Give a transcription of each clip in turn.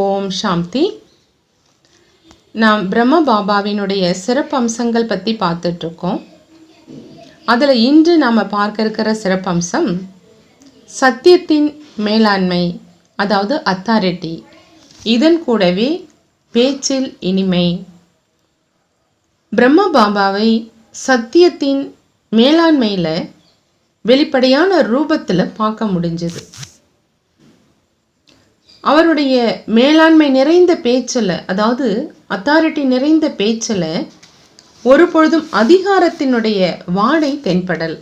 ஓம் சாந்தி. நாம் பிரம்ம பாபாவினுடைய சிறப்பம்சங்கள் பற்றி பார்த்துட்ருக்கோம். அதில் இன்று நாம் பார்க்க இருக்கிற சிறப்பம்சம் சத்தியத்தின் மேலாண்மை, அதாவது அத்தாரிட்டி. இதன் கூடவே பேச்சில் இனிமை. பிரம்ம பாபாவை சத்தியத்தின் மேலாண்மையில் வெளிப்படையான ரூபத்தில் பார்க்க முடிஞ்சது. அவருடைய மேலாண்மை நிறைந்த பேச்சில், அதாவது அத்தாரிட்டி நிறைந்த பேச்சில் ஒரு பொழுதும் அதிகாரத்தினுடைய வாடை தென்படல்.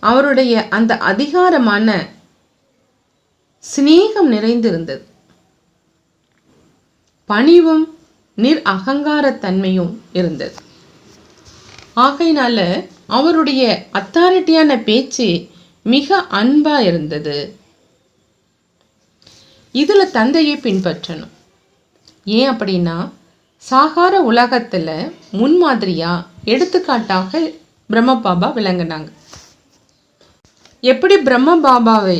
அவருடைய அந்த அதிகாரமான சிநேகம் நிறைந்திருந்தது. பணிவும் அகங்காரத்தன்மையும் இருந்தது. ஆகையினால அவருடைய அத்தாரிட்டியான பேச்சு மிக அன்பா இருந்தது. இதில் தந்தையை பின்பற்றணும். ஏன் அப்படின்னா, சாகார உலகத்தில் முன்மாதிரியாக எடுத்துக்காட்டாக பிரம்ம பாபா விளங்கினாங்க. எப்படி பிரம்ம பாபாவை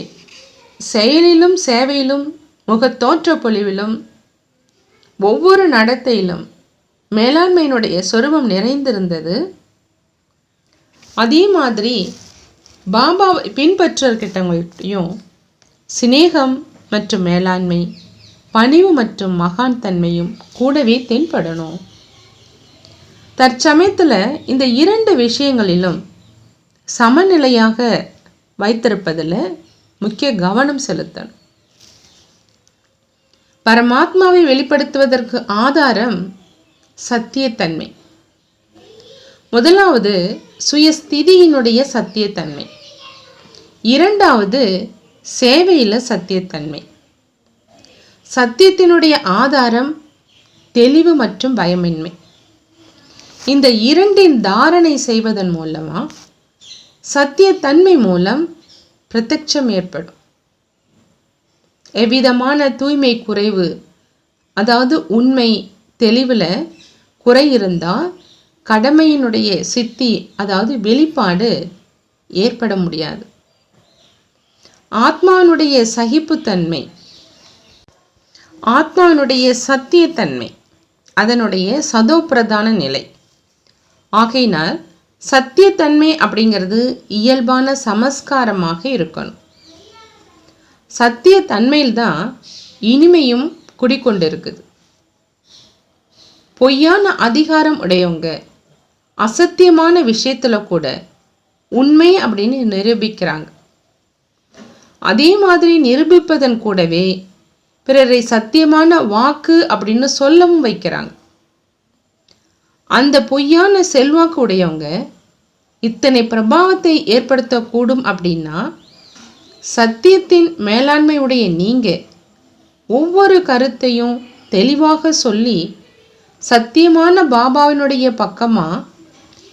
செயலிலும் சேவையிலும் முகத்தோற்ற பொலிவிலும் ஒவ்வொரு நடத்தையிலும் மேலாண்மையினுடைய சொரூபம் நிறைந்திருந்தது, அதே மாதிரி பாபாவை பின்பற்றக்கிட்டவங்கள்ட்டையும் சிநேகம் மற்றும் மேலாண்மை, பணிவு மற்றும் மகான் தன்மையும் கூடவே தென்படணும். தற்சமயத்தில் இந்த இரண்டு விஷயங்களிலும் சமநிலையாக வைத்திருப்பதில் முக்கிய கவனம் செலுத்தணும். பரமாத்மாவை வெளிப்படுத்துவதற்கு ஆதாரம் சத்தியத்தன்மை. முதலாவது சுயஸ்திதியினுடைய சத்தியத்தன்மை, இரண்டாவது சேவையில் சத்தியத்தன்மை. சத்தியத்தினுடைய ஆதாரம் தெளிவு மற்றும் பயமின்மை. இந்த இரண்டின் தாரணை செய்வதன் மூலமா சத்தியத்தன்மை மூலம் பிரத்யட்சம் ஏற்படும். எவ்விதமான தூய்மை குறைவு, அதாவது உண்மை தெளிவில் குறை இருந்தால் கடமையினுடைய சித்தி, அதாவது வெளிப்பாடு ஏற்பட முடியாது. ஆத்மானுடைய சகிப்புத்தன்மை, ஆத்மானுடைய சத்தியத்தன்மை அதனுடைய சதோப்பிரதான நிலை. ஆகையினால் சத்தியத்தன்மை அப்படிங்கிறது இயல்பான சமஸ்காரமாக இருக்கணும். சத்தியத்தன்மையில்தான் இனிமையும் குடிக்கொண்டிருக்குது. பொய்யான அதிகாரம் உடையவங்க அசத்தியமான விஷயத்துல கூட உண்மை அப்படின்னு நிரூபிக்கிறாங்க. அதே மாதிரி நிரூபிப்பதன் கூடவே பிறரை சத்தியமான வாக்கு அப்படின்னு சொல்லவும் வைக்கிறாங்க. அந்த பொய்யான செல்வாக்கு உடையவங்க இத்தனை பிரபாவத்தை ஏற்படுத்தக்கூடும் அப்படின்னா, சத்தியத்தின் மேலாண்மையுடைய நீங்க ஒவ்வொரு கருத்தையும் தெளிவாக சொல்லி சத்தியமான பாபாவினுடைய பக்கமா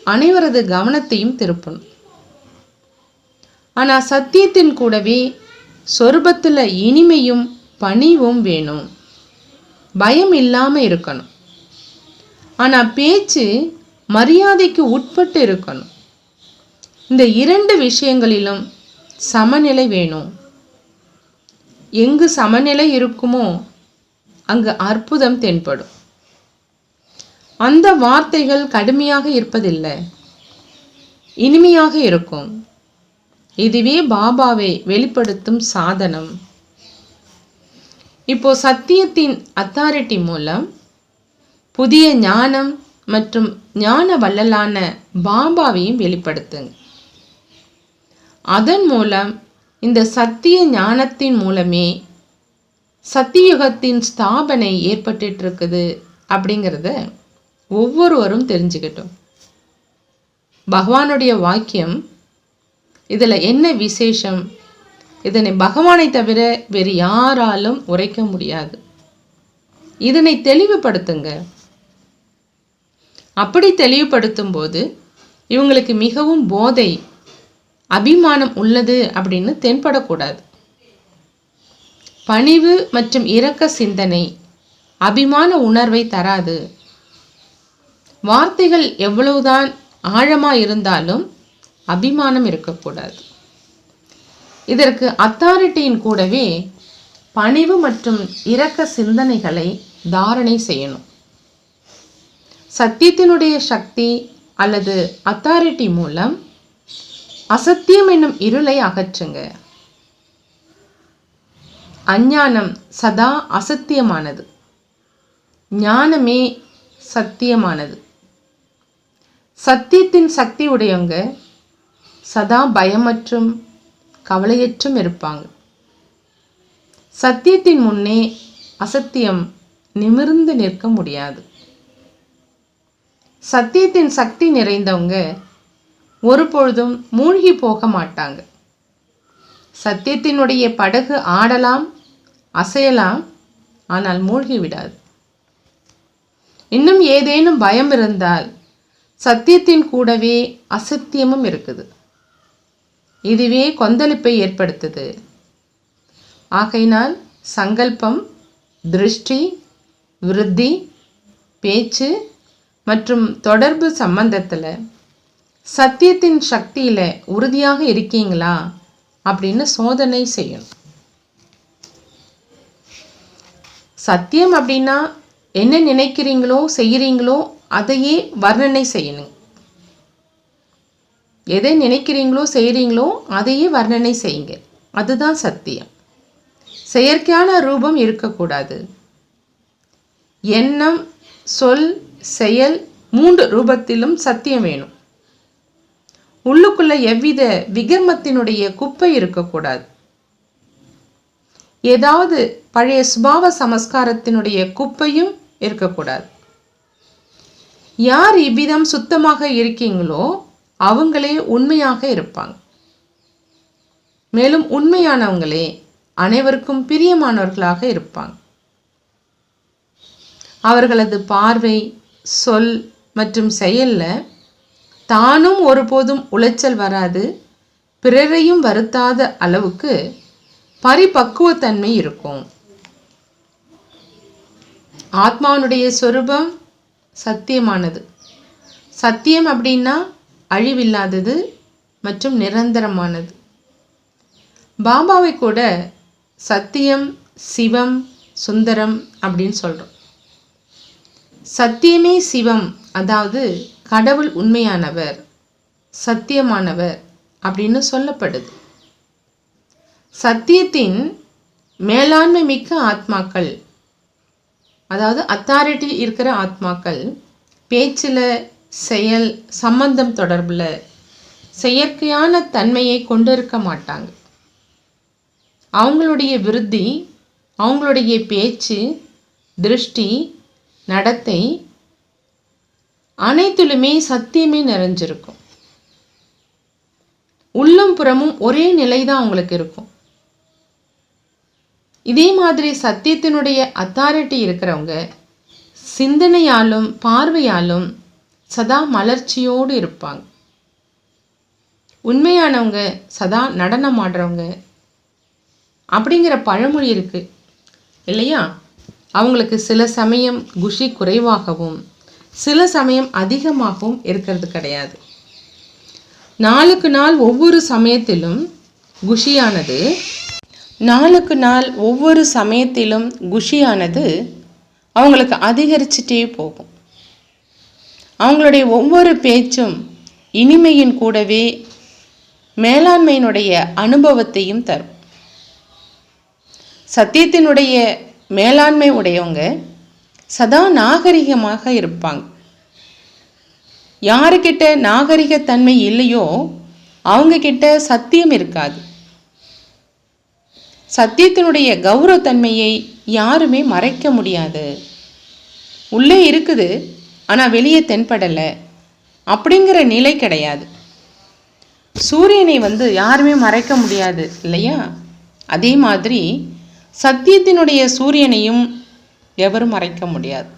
அனைவரது கவனத்தையும் திருப்பணும். ஆனால் சத்தியத்தின் கூடவே சொரூபத்தில் இனிமையும் பணிவும் வேணும். பயம் இல்லாமல் இருக்கணும். ஆனால் பேச்சு மரியாதைக்கு உட்பட்டு இருக்கணும். இந்த இரண்டு விஷயங்களிலும் சமநிலை வேணும். எங்கு சமநிலை இருக்குமோ அங்கு அற்புதம் தென்படும். அந்த வார்த்தைகள் கடுமையாக இருப்பதில்லை, இனிமையாக இருக்கும். இதுவே பாபாவை வெளிப்படுத்தும் சாதனம். இப்போ சத்தியத்தின் அத்தாரிட்டி மூலம் புதிய ஞானம் மற்றும் ஞான வள்ளலான பாபாவையும் வெளிப்படுத்துங்க. அதன் மூலம் இந்த சத்திய ஞானத்தின் மூலமே சத்தியுகத்தின் ஸ்தாபனை ஏற்பட்டு இருக்குது அப்படிங்கிறத ஒவ்வொருவரும் தெரிஞ்சுக்கிட்டோம். பகவானுடைய வாக்கியம், இதில் என்ன விசேஷம்? இதனை பகவானை தவிர வேறு யாராலும் உரைக்க முடியாது. இதனை தெளிவுபடுத்துங்க. அப்படி தெளிவுபடுத்தும் போது இவங்களுக்கு மிகவும் போதை, அபிமானம் உள்ளது அப்படின்னு தென்படக்கூடாது. பணிவு மற்றும் இரக்க சிந்தனை அபிமான உணர்வை தராது. வார்த்தைகள் எவ்வளவுதான் ஆழமா இருந்தாலும் அபிமானம் இருக்கக்கூடாது. இதற்கு அத்தாரிட்டியின் கூடவே பணிவு மற்றும் இரக்க சிந்தனைகளை தாரணை செய்யணும். சத்தியத்தினுடைய சக்தி அல்லது அத்தாரிட்டி மூலம் அசத்தியம் என்னும் இருளை அகற்றுங்க. அஞ்ஞானம் சதா அசத்தியமானது, ஞானமே சத்தியமானது. சத்தியத்தின் சக்தி உடையவங்க சதா பயமற்றும் கவலையற்றும் இருப்பாங்க. சத்தியத்தின் முன்னே அசத்தியம் நிமிர்ந்து நிற்க முடியாது. சத்தியத்தின் சக்தி நிறைந்தவங்க ஒருபொழுதும் மூழ்கி போக மாட்டாங்க. சத்தியத்தினுடைய படகு ஆடலாம், அசையலாம், ஆனால் மூழ்கி விடாது. இன்னும் ஏதேனும் பயம் இருந்தால் சத்தியத்தின் கூடவே அசத்தியமும் இருக்குது. இதுவே கொந்தளிப்பை ஏற்படுத்துது. ஆகையினால் சங்கல்பம், திருஷ்டி, விருத்தி, பேச்சு மற்றும் தொடர்பு சம்பந்தத்தில் சத்தியத்தின் சக்தியில் உறுதியாக இருக்கீங்களா அப்படின்னு சோதனை செய்யணும். சத்தியம் அப்படின்னா என்ன நினைக்கிறீங்களோ செய்கிறீங்களோ அதையே வர்ணனை செய்யணும். எதை நினைக்கிறீங்களோ செய்கிறீங்களோ அதையே வர்ணனை செய்யுங்க. அதுதான் சத்தியம். செயற்கையான ரூபம் இருக்கக்கூடாது. எண்ணம், சொல், செயல் 3 ரூபத்திலும் சத்தியம் வேணும். உள்ளுக்குள்ள எவ்வித விகர்மத்தினுடைய குப்பை இருக்கக்கூடாது. ஏதாவது பழைய சுபாவ சமஸ்காரத்தினுடைய குப்பையும் இருக்கக்கூடாது. யார் இவ்விதம் சுத்தமாக இருக்கீங்களோ அவங்களே உண்மையாக இருப்பாங்க. மேலும் உண்மையானவங்களே அனைவருக்கும் பிரியமானவர்களாக இருப்பாங்க. அவர்களது பார்வை, சொல் மற்றும் செயல்ல தானும் ஒருபோதும் உளைச்சல் வராது, பிறரையும் வருத்தாத அளவுக்கு பரிபக்குவத்தன்மை இருக்கும். ஆத்மாவுடைய சொரூபம் சத்தியமானது. சத்தியம் அப்படின்னா அழிவில்லாதது மற்றும் நிரந்தரமானது. பாபாவை கூட சத்தியம், சிவம், சுந்தரம் அப்படின்னு சொல்கிறோம். சத்தியமே சிவம், அதாவது கடவுள் உண்மையானவர், சத்தியமானவர் அப்படின்னு சொல்லப்படுது. சத்தியத்தின் மேலாண்மை மிக்க ஆத்மாக்கள், அதாவது அத்தாரிட்டி இருக்கிற ஆத்மாக்கள் பேச்சில், செயல், சம்பந்தம் தொடர்பில் செயற்கையான தன்மையை கொண்டிருக்க மாட்டாங்க. அவங்களுடைய விருத்தி, அவங்களுடைய பேச்சு, திருஷ்டி, நடத்தை அனைத்திலுமே சத்தியமே நிறைஞ்சிருக்கும். உள்ளும் புறமும் ஒரே நிலை தான் அவங்களுக்கு இருக்கும். இதே மாதிரி சத்தியத்தினுடைய அத்தாரிட்டி இருக்கிறவங்க சிந்தனையாலும் பார்வையாலும் சதா மலர்ச்சியோடு இருப்பாங்க. உண்மையானவங்க சதா நடனம் ஆடுறவங்க அப்படிங்கிற பழமொழி இருக்கு இல்லையா? அவங்களுக்கு சில சமயம் குஷி குறைவாகவும் சில சமயம் அதிகமாகவும் இருக்கிறது கிடையாது. நாளுக்கு நாள் ஒவ்வொரு சமயத்திலும் குஷியானது அவங்களுக்கு அதிகரிச்சுட்டே போகும். அவங்களுடைய ஒவ்வொரு பேச்சும் இனிமையின் கூடவே மேலாண்மையினுடைய அனுபவத்தையும் தரும். சத்தியத்தினுடைய மேலாண்மை உடையவங்க சதா நாகரிகமாக இருப்பாங்க. யாருக்கிட்ட நாகரிகத்தன்மை இல்லையோ அவங்க கிட்ட சத்தியம் இருக்காது. சத்தியத்தினுடைய கௌரவத்தன்மையை யாருமே மறைக்க முடியாது. உள்ளே இருக்குது ஆனால் வெளியே தென்படலை அப்படிங்கிற நிலை கிடையாது. சூரியனை யாருமே மறைக்க முடியாது இல்லையா? அதே மாதிரி சத்தியத்தினுடைய சூரியனையும் எவரும் மறைக்க முடியாது.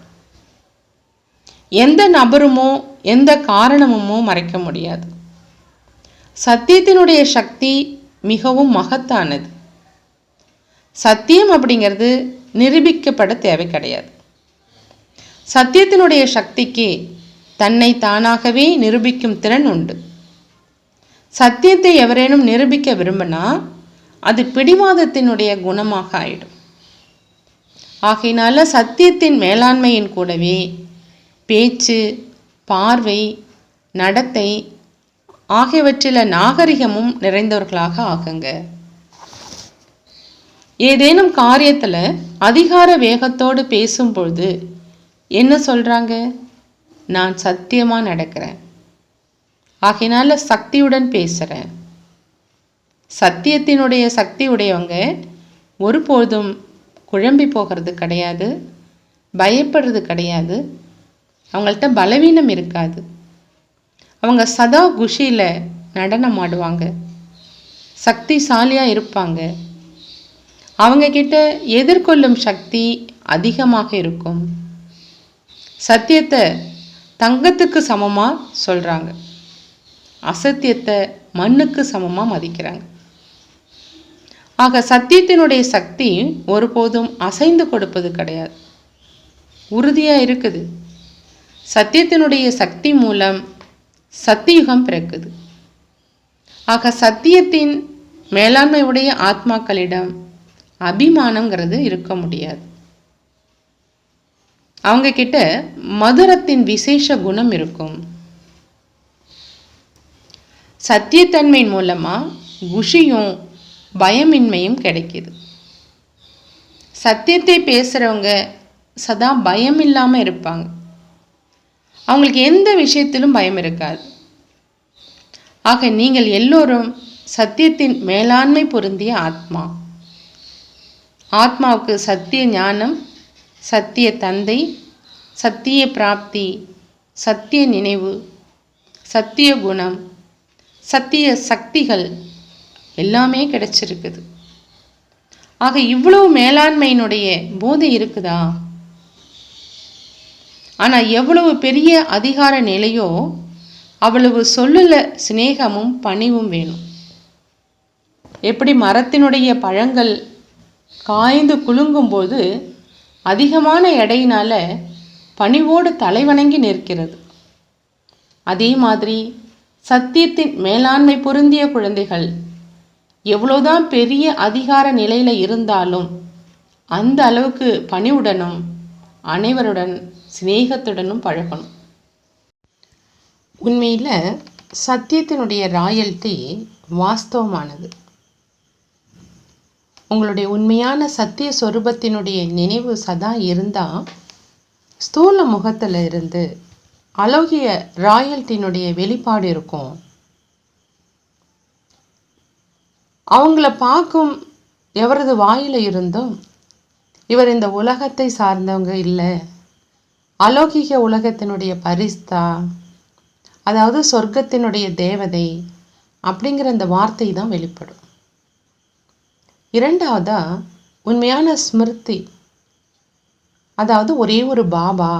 எந்த நபருமோ எந்த காரணமுமோ மறைக்க முடியாது. சத்தியத்தினுடைய சக்தி மிகவும் மகத்தானது. சத்தியம் அப்படிங்கிறது நிரூபிக்கப்பட தேவை கிடையாது. சத்தியத்தினுடைய சக்திக்கு தன்னை தானாகவே நிரூபிக்கும் திறன் உண்டு. சத்தியத்தை எவரேனும் நிரூபிக்க விரும்பினா அது பிடிவாதத்தினுடைய குணமாக ஆயிடும். ஆகையினால சத்தியத்தின் மேலாண்மையின் கூடவே பேச்சு, பார்வை, நடத்தை ஆகியவற்றில் நாகரிகமும் நிறைந்தவர்களாக ஆகுங்க. ஏதேனும் காரியத்தில் அதிகார வேகத்தோடு பேசும்பொழுது என்ன சொல்கிறாங்க? நான் சத்தியமாக நடக்கிறேன், ஆகையினால சக்தியுடன் பேசுகிறேன். சத்தியத்தினுடைய சக்தி உடையவங்க ஒருபோதும் குழம்பி போகிறது கிடையாது, பயப்படுறது கிடையாது, அவங்கள்ட்ட பலவீனம் இருக்காது. அவங்க சதா குஷியில் நடனம் ஆடுவாங்க, சக்திசாலியாக இருப்பாங்க. அவங்கக்கிட்ட எதிர்கொள்ளும் சக்தி அதிகமாக இருக்கும். சத்தியத்தை தங்கத்துக்கு சமமாக சொல்கிறாங்க, அசத்தியத்தை மண்ணுக்கு சமமாக மதிக்கிறாங்க. ஆக சத்தியத்தினுடைய சக்தி ஒருபோதும் அசைந்து கொடுப்பது கிடையாது, உறுதியாக இருக்குது. சத்தியத்தினுடைய சக்தி மூலம் சத்தியுகம் பிறக்குது. ஆக சத்தியத்தின் மேலாண்மை உடைய ஆத்மாக்களிடம் அபிமானங்கிறது இருக்க முடியாது. அவங்க கிட்ட மதுரத்தின் விசேஷ குணம் இருக்கும். சத்தியத்தன்மை மூலமா குஷியும் பயமின்மையும் கிடைக்குது. சத்தியத்தை பேசுறவங்க சதா பயம் இல்லாமல் இருப்பாங்க. அவங்களுக்கு எந்த விஷயத்திலும் பயம் இருக்காது. ஆக நீங்கள் எல்லோரும் சத்தியத்தின் மேலாண்மை பொருந்திய ஆத்மா. ஆத்மாவுக்கு சத்திய ஞானம், சத்திய தந்தை, சத்திய பிராப்தி, சத்திய நினைவு, சத்திய குணம், சத்திய சக்திகள் எல்லாமே கிடைச்சிருக்குது. ஆக இவ்வளவு மேலாண்மையினுடைய போதை இருக்குதா? ஆனால் எவ்வளவு பெரிய அதிகார நிலையோ அவ்வளவு சொல்லுல சிநேகமும் பணிவும் வேணும். எப்படி மரத்தினுடைய பழங்கள் காய்ந்து குலுங்கும்போது அதிகமான எடையினால பணிவோடு தலைவணங்கி நிற்கிறது, அதே மாதிரி சத்தியத்தின் மேலாண்மை பொருந்திய குழந்தைகள் எவ்வளோதான் பெரிய அதிகார நிலையில் இருந்தாலும் அந்த அளவுக்கு பணிவுடனும் அனைவருடன் சிநேகத்துடனும் பழகணும். உண்மையில் சத்தியத்தினுடைய ராயல்ட்டி வாஸ்தவமானது. உங்களுடைய உண்மையான சத்திய சொரூபத்தினுடைய நினைவு சதா இருந்தால் ஸ்தூல முகத்தில் இருந்து அலௌகிய ராயல்ட்டினுடைய வெளிப்பாடு இருக்கும். அவங்கள பார்க்கும் எவரது வாயில் இருந்தும் இவர் இந்த உலகத்தை சார்ந்தவங்க இல்லை, அலௌகிக உலகத்தினுடைய பரிஸ்தா, அதாவது சொர்க்கத்தினுடைய தேவதை அப்படிங்கிற அந்த வார்த்தை தான் வெளிப்படும். இரண்டாவதா உண்மையான ஸ்மிருதி, அதாவது ஒரே ஒரு பாபா,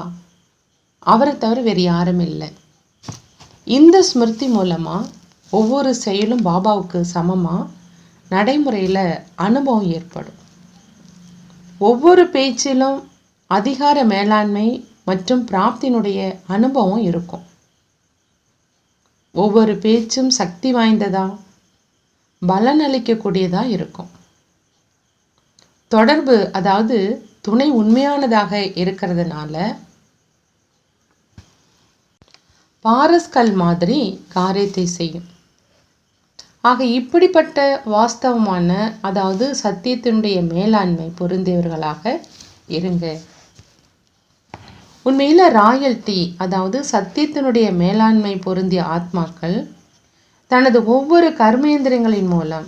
அவரை தவிர வேறு யாரும் இல்லை. இந்த ஸ்மிருதி மூலமாக ஒவ்வொரு செயலும் பாபாவுக்கு சமமாக நடைமுறையில் அனுபவம் ஏற்படும். ஒவ்வொரு பேச்சிலும் அதிகார மேலாண்மை மற்றும் பிராப்தியினுடைய அனுபவம் இருக்கும். ஒவ்வொரு பேச்சும் சக்தி வாய்ந்ததா, பலனளிக்கக்கூடியதாக இருக்கும். தொடர்பு, அதாவது துணை உண்மையானதாக இருக்கிறதுனால பாரஸ்கல் மாதிரி காரியத்தை செய்யும். ஆக இப்படிப்பட்ட வாஸ்தவமான, அதாவது சத்தியத்தினுடைய மேலாண்மை பொருந்தியவர்களாக இருங்க. உண்மையில் ராயல்ட்டி, அதாவது சத்தியத்தினுடைய மேலாண்மை பொருந்திய ஆத்மாக்கள் தனது ஒவ்வொரு கர்மேந்திரங்களின் மூலம்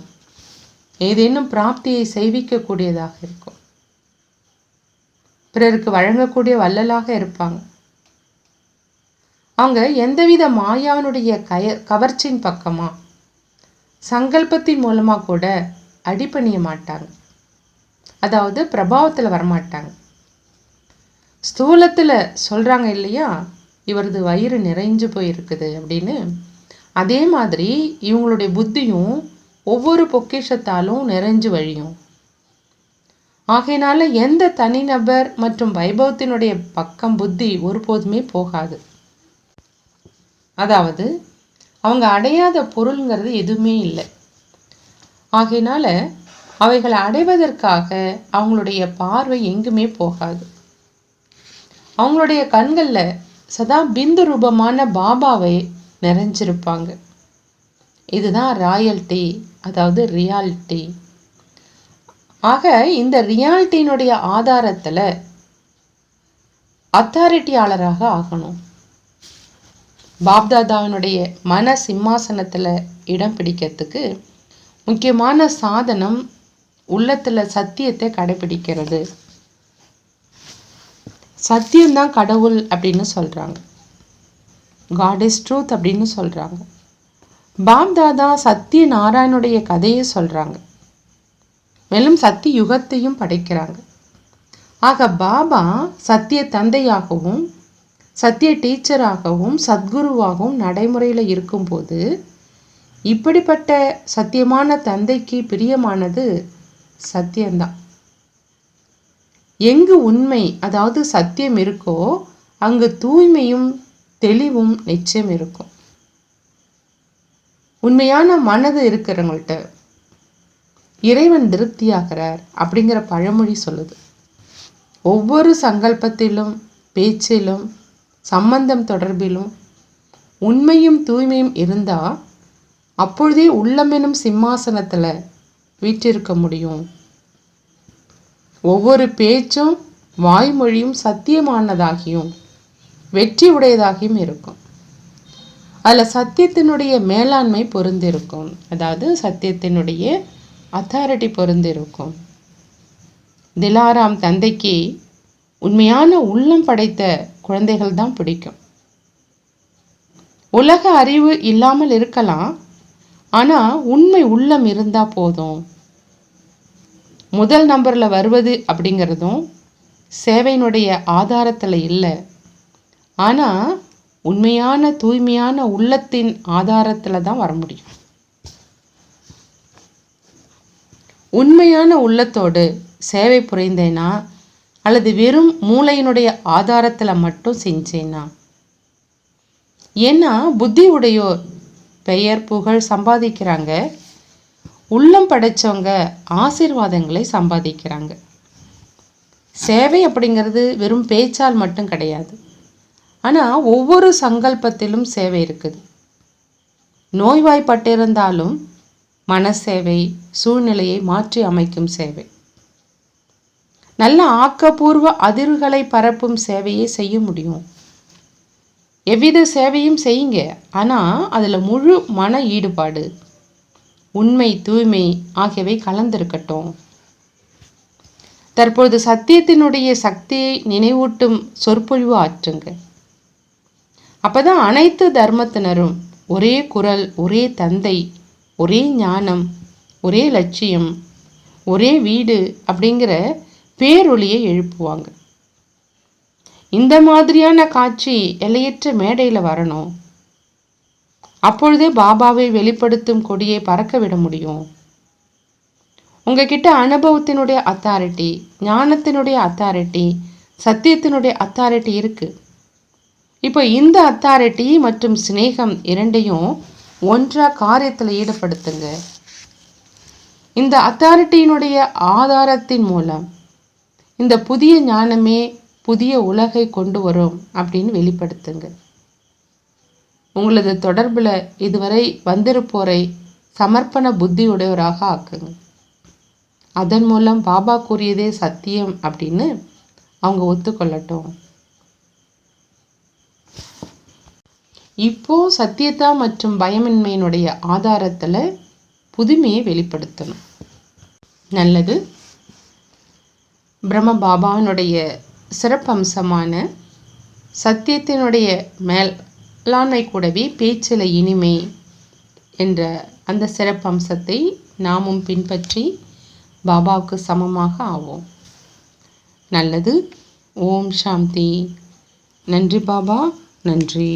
ஏதேனும் பிராப்தியை செய்விக்கக்கூடியதாக இருக்கும். பிறருக்கு வழங்கக்கூடிய வள்ளலாக இருப்பாங்க. அவங்க எந்தவித மாயாவினுடைய கவர்ச்சியின் பக்கமா சங்கல்பத்தின் மூலமாக கூட அடிபணிய மாட்டாங்க. அதாவது பிரபாவத்தில் வரமாட்டாங்க. ஸ்தூலத்தில் சொல்கிறாங்க இல்லையா, இவரது வயிறு நிறைஞ்சு போயிருக்குது அப்படின்னு, அதே மாதிரி இவங்களுடைய புத்தியும் ஒவ்வொரு பொக்கிஷத்தாலும் நிறைஞ்சு வழியும். ஆகையினால எந்த தனிநபர் மற்றும் வைபவத்தினுடைய பக்கம் புத்தி ஒருபோதுமே போகாது. அதாவது அவங்க அடையாத பொருள்ங்கிறது எதுவுமே இல்லை. ஆகையினால அவைகளை அடைவதற்காக அவங்களுடைய பார்வை எங்குமே போகாது. அவங்களுடைய கண்களில் சதா பிந்து ரூபமான பாபாவை நிறைஞ்சிருப்பாங்க. இதுதான் ராயல்டி, அதாவது ரியாலிட்டி. ஆக இந்த ரியாலிட்டியினுடைய ஆதாரத்தில் அத்தாரிட்டியாளராக ஆகணும். பாப்தாதாவினுடைய மன சிம்மாசனத்தில் இடம் பிடிக்கிறதுக்கு முக்கியமான சாதனம் உள்ளத்தில் சத்தியத்தை கடைபிடிக்கிறது. சத்தியம்தான் கடவுள் அப்படின்னு சொல்கிறாங்க. காட் இஸ் ட்ரூத் அப்படின்னு சொல்கிறாங்க. பாப்தாதா சத்திய நாராயணுடைய கதையை சொல்கிறாங்க. மேலும் சத்திய யுகத்தையும் படைக்கிறாங்க. ஆக பாபா சத்திய தந்தையாகவும் சத்திய டீச்சராகவும் சத்குருவாகவும் நடைமுறையில் இருக்கும்போது இப்படிப்பட்ட சத்தியமான தந்தைக்கு பிரியமானது சத்தியம்தான். எங்கு உண்மை, அதாவது சத்தியம் இருக்கோ அங்கு தூய்மையும் தெளிவும் நிச்சயம் இருக்கும். உண்மையான மனது இருக்கிறவங்கள்ட்ட இறைவன் திருப்தியாகிறார் அப்படிங்கிற பழமொழி சொல்லுது. ஒவ்வொரு சங்கல்பத்திலும் பேச்சிலும் சம்பந்தம் தொடர்பிலும் உண்மையும் தூய்மையும் இருந்தால் அப்பொழுதே உள்ளமெனும் சிம்மாசனத்தில் வீற்றிருக்க முடியும். ஒவ்வொரு பேச்சும் வாய்மொழியும் சத்தியமானதாகியும் வெற்றி உடையதாகியும் இருக்கும். அதில் சத்தியத்தினுடைய மேலாண்மை பொருந்திருக்கும், அதாவது சத்தியத்தினுடைய அத்தாரிட்டி பொருந்திருக்கும். திலாராம் தந்தைக்கு உண்மையான உள்ளம் படைத்த குழந்தைகள் தான் பிடிக்கும். உலக அறிவு இல்லாமல் இருக்கலாம், ஆனால் உண்மை உள்ளம் இருந்தால் போதும். முதல் நம்பரில் வருவது அப்படிங்கிறதும் சேவையினுடைய ஆதாரத்தில் இல்லை, ஆனால் உண்மையான தூய்மையான உள்ளத்தின் ஆதாரத்தில் தான் வர முடியும். உண்மையான உள்ளத்தோடு சேவை புரிந்தேனா அல்லது வெறும் மூளையினுடைய ஆதாரத்தில் மட்டும் செஞ்சேனா? ஏன்னா புத்தி உடையோர் பெயர் புகழ் சம்பாதிக்கிறாங்க, உள்ளம் படைச்சவங்க ஆசீர்வாதங்களை சம்பாதிக்கிறாங்க. சேவை அப்படிங்கிறது வெறும் பேச்சால் மட்டும் கிடையாது, ஆனால் ஒவ்வொரு சங்கல்பத்திலும் சேவை இருக்குது. நோய்வாய்ப்பட்டிருந்தாலும் மனசேவை, சூழ்நிலையை மாற்றி அமைக்கும் சேவை, நல்ல ஆக்கப்பூர்வ அதிர்வுகளை பரப்பும் சேவையை செய்ய முடியும். எவ்வித சேவையும் செய்யுங்க, ஆனால் அதில் முழு மன ஈடுபாடு, உண்மை, தூய்மை ஆகியவை கலந்திருக்கட்டும். தற்பொழுது சத்தியத்தினுடைய சக்தியை நினைவூட்டும் சொற்பொழிவு ஆற்றுங்க. அப்போதான் அனைத்து தர்மத்தினரும் ஒரே குரல், ஒரே தந்தை, ஒரே ஞானம், ஒரே லட்சியம், ஒரே வீடு அப்படிங்கிற பேரொளியை எழுப்புவாங்க. இந்த மாதிரியான காட்சி எல்லையற்ற மேடையில் வரணும். அப்பொழுதே பாபாவை வெளிப்படுத்தும் கொடியை பறக்க விட முடியும். உங்ககிட்ட அனுபவத்தினுடைய அத்தாரிட்டி, ஞானத்தினுடைய அத்தாரிட்டி, சத்தியத்தினுடைய அத்தாரிட்டி இருக்கு. இப்போ இந்த அத்தாரிட்டி மற்றும் சிநேகம் இரண்டையும் ஒன்றா காரியத்தில் ஈடுபடுத்துங்க. இந்த அத்தாரிட்டியினுடைய ஆதாரத்தின் மூலம் இந்த புதிய ஞானமே புதிய உலகை கொண்டு வரும் அப்படின்னு வெளிப்படுத்துங்க. உங்களது தொடர்பில் இதுவரை வந்திருப்போரை சமர்ப்பண புத்தி உடையவராக ஆக்குங்க. அதன் மூலம் பாபா கூறியதே சத்தியம் அப்படின்னு அவங்க ஒத்துக்கொள்ளட்டும். இப்போ சத்தியதா மற்றும் பயமின்மையினுடைய ஆதாரத்தில் புதுமையை வெளிப்படுத்தணும். நல்லது. பிரம்ம பாபாவினுடைய சிறப்பம்சமான சத்தியத்தினுடைய மேலாண்மை கூடவே பேச்சில் இனிமை என்ற அந்த சிறப்பம்சத்தை நாமும் பின்பற்றி பாபாவுக்கு சமமாக ஆவோம். நல்லது. ஓம் சாந்தி. நன்றி பாபா, நன்றி.